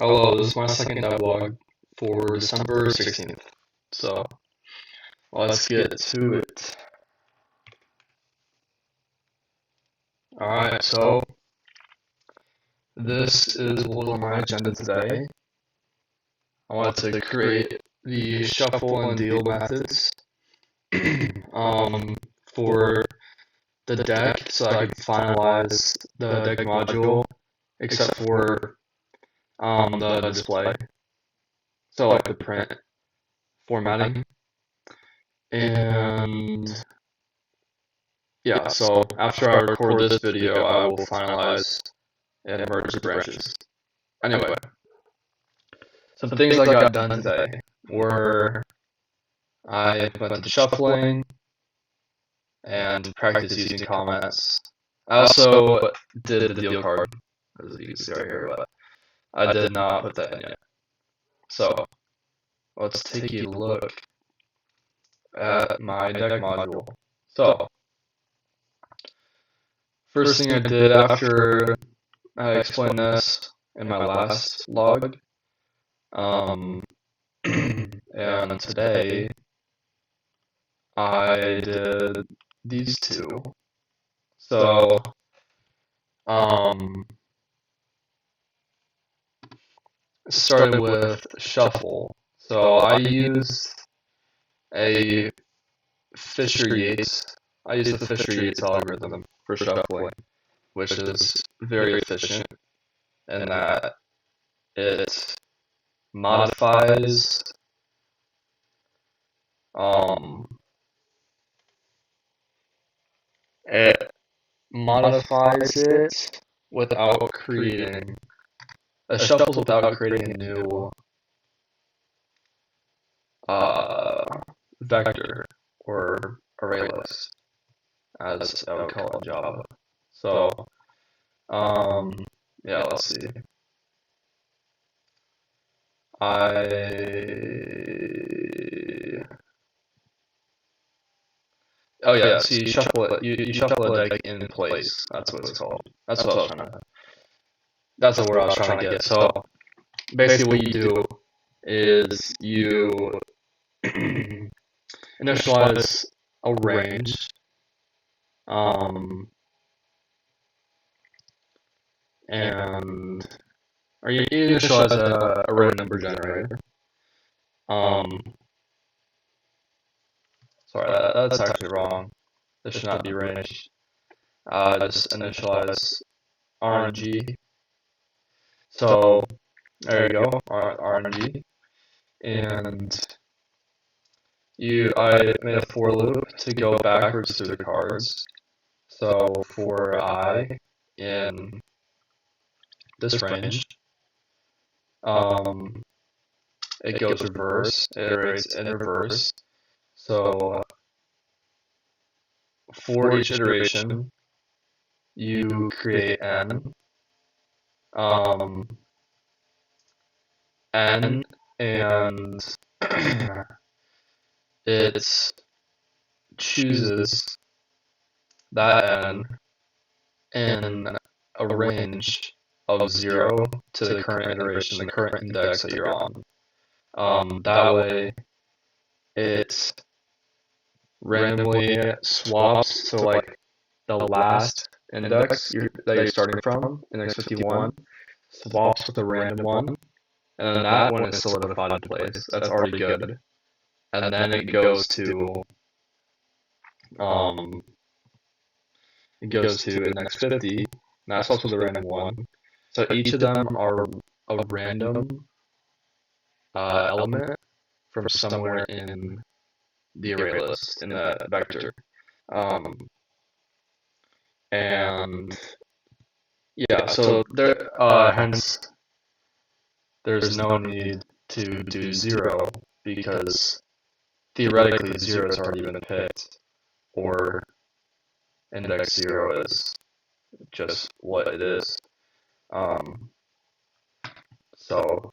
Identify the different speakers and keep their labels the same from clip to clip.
Speaker 1: Hello, this is my second devlog for December 16th. So, let's get to it. Alright, so this is what was on my agenda today. I wanted to create the shuffle and deal methods for the deck so I could finalize the deck module except for the display. So like the print formatting. And yeah, so after I record this video, I will finalize and merge the branches. Anyway, some things I got done today were I implemented shuffling and practiced using comments. I also did the deal card, as you can see right here, but I did not put that in yet. So, let's take a look at my deck module. So, first thing I did after I explained this in my last log, and today I did these two. So, started with shuffle. So I used a Fisher-Yates. I used the Fisher-Yates algorithm for shuffling, which is very efficient in that it modifies it without creating shuffles without creating a new vector or array list, as I would call it in Java. So, yeah, let's see. Oh yeah, so you shuffle it. You shuffle a deck in place. That's what it's called. That's what I was trying to. That's the word I was trying to get. So basically, what you do is you initialize a range, and or you initialize a array number generator. Sorry, that's actually wrong. This should not be range. Just initialize RNG. So there you go, RNG, and I made a for loop to go backwards through the cards. So for I in this range, it goes reverse, it iterates in reverse. So for each iteration, you create n, and it chooses that n in a range of 0 to the current iteration, the current index that you're on. That way, it randomly swaps to like the last index that you're starting from, index 51, swaps with a random one, and then that one is solidified in place. That's already good. And then it goes to index 50, and that swaps with a random one. So each of them are a random element from somewhere in the array list, in the vector. And yeah, so there, hence there's no need to do 0 because theoretically 0 has already been picked, or index 0 is just what it is. So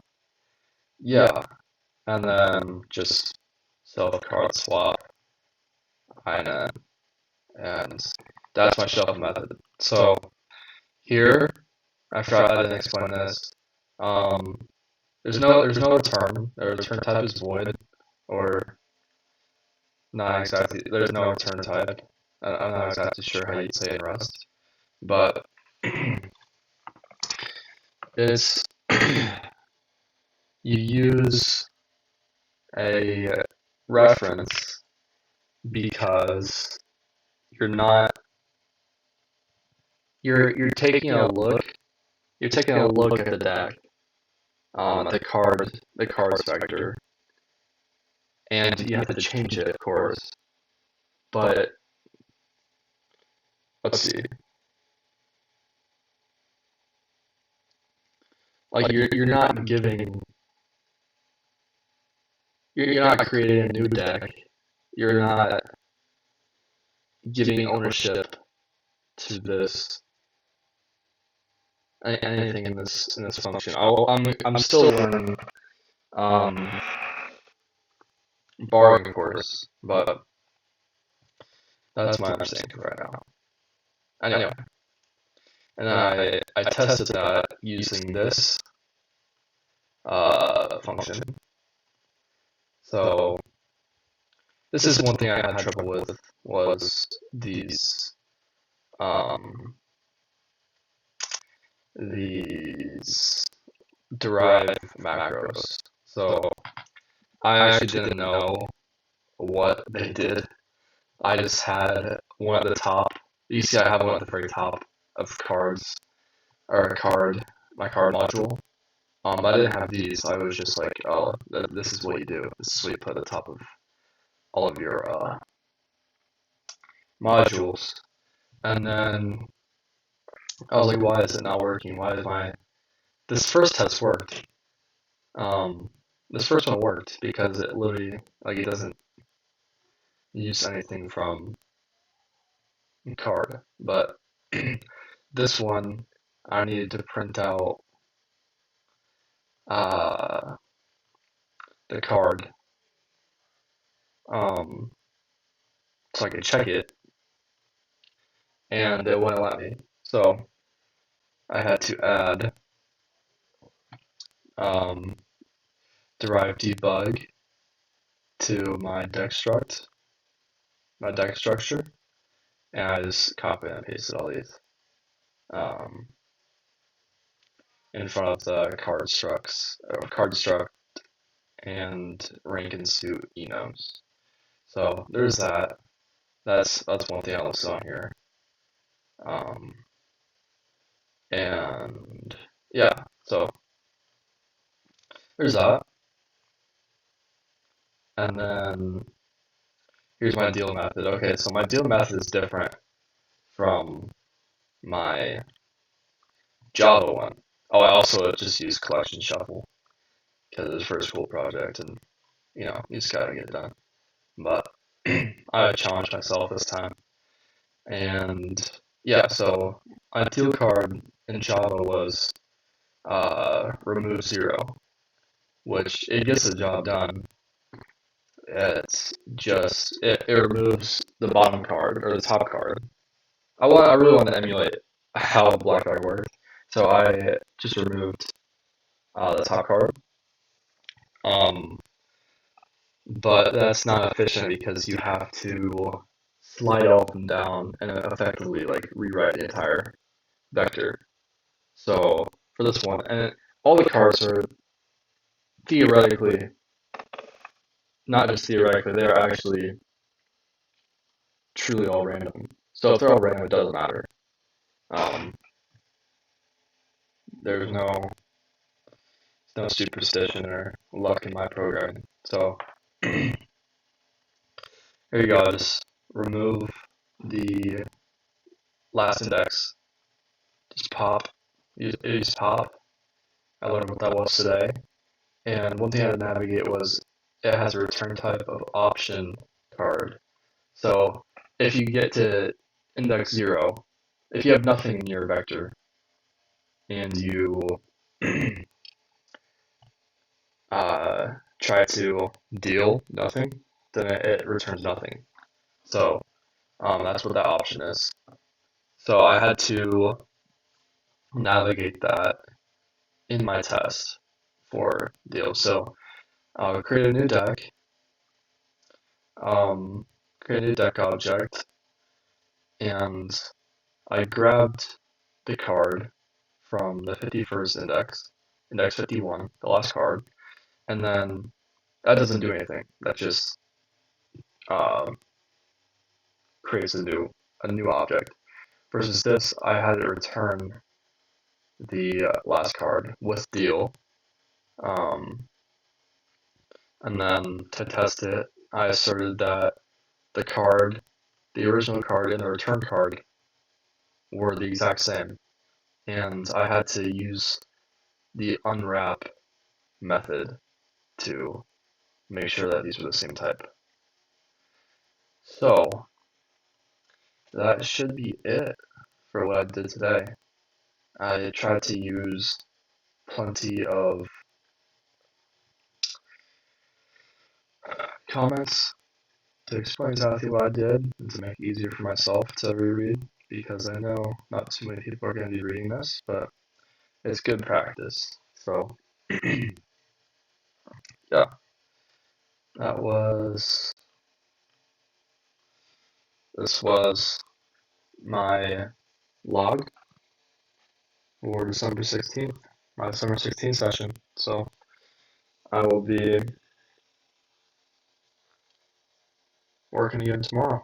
Speaker 1: yeah, and then just self-card swap INN, and that's my shuffle method. So here, after I didn't explain this, there's no return. The return type is void, or not exactly. There's no return type. I'm not exactly sure how you'd say it in Rust, but it's you use a reference because you're not you're taking a look at the deck, the cards vector, and you have to change it, of course. But let's see, like you're not giving, you're not creating a new deck. You're not giving ownership to this anything in this function. I'm still learning borrowing course, but that's my understanding right now. Anyway, and then I tested that using this function. So this is one thing I had trouble with, was these derive macros. So I actually didn't know what they did. I just had one at the top. You see, I have one at the very top of cards, or my card module. I didn't have these. I was just like, oh, this is what you do. This is what you put at the top of all of your modules. And then I was like, why is it not working? This first test worked. This first one worked because it literally, like, it doesn't use anything from card. But this one, I needed to print out the card so I could check it, and it wouldn't let me. So I had to add derive debug to my deck structure, and I just copy and pasted all these in front of the card struct and rank and suit enums. So there's that. That's one thing I listed on here. And yeah, so there's that. And then here's my deal method. Okay, so my deal method is different from my Java one. Oh, I also just use collection shuffle because it's for a school project, and you just gotta get it done. But I challenged myself this time, and yeah, so ideal card in Java was remove 0, which it gets the job done. It's just it removes the bottom card or the top card. I really want to emulate how Blackjack worked, so I just removed the top card. But that's not efficient because you have to slide up and down and effectively like rewrite the entire vector. So for this one, and all the cards are theoretically, not just theoretically, they're actually truly all random. So if they're all random, it doesn't matter. There's no superstition or luck in my programming. So here you go. Just remove the last index. Just pop. Use pop. I learned what that was today. And one thing I had to navigate was it has a return type of option card. So if you get to index 0, if you have nothing in your vector and you try to deal nothing, then it returns nothing. So that's what that option is. So I had to navigate that in my test for deals. So create a new deck, create a new deck object, and I grabbed the card from the 51st index, index 51, the last card, and then that doesn't do anything. That just uh, creates a new object. Versus this, I had it return the last card with deal, um, and then to test it, I asserted that the original card, and the return card were the exact same, and I had to use the unwrap method to make sure that these were the same type. So that should be it for what I did today. I tried to use plenty of comments to explain exactly what I did and to make it easier for myself to reread, because I know not too many people are going to be reading this, but it's good practice. So, yeah, this was my log for December 16th, my December 16th session. So, I will be working again tomorrow.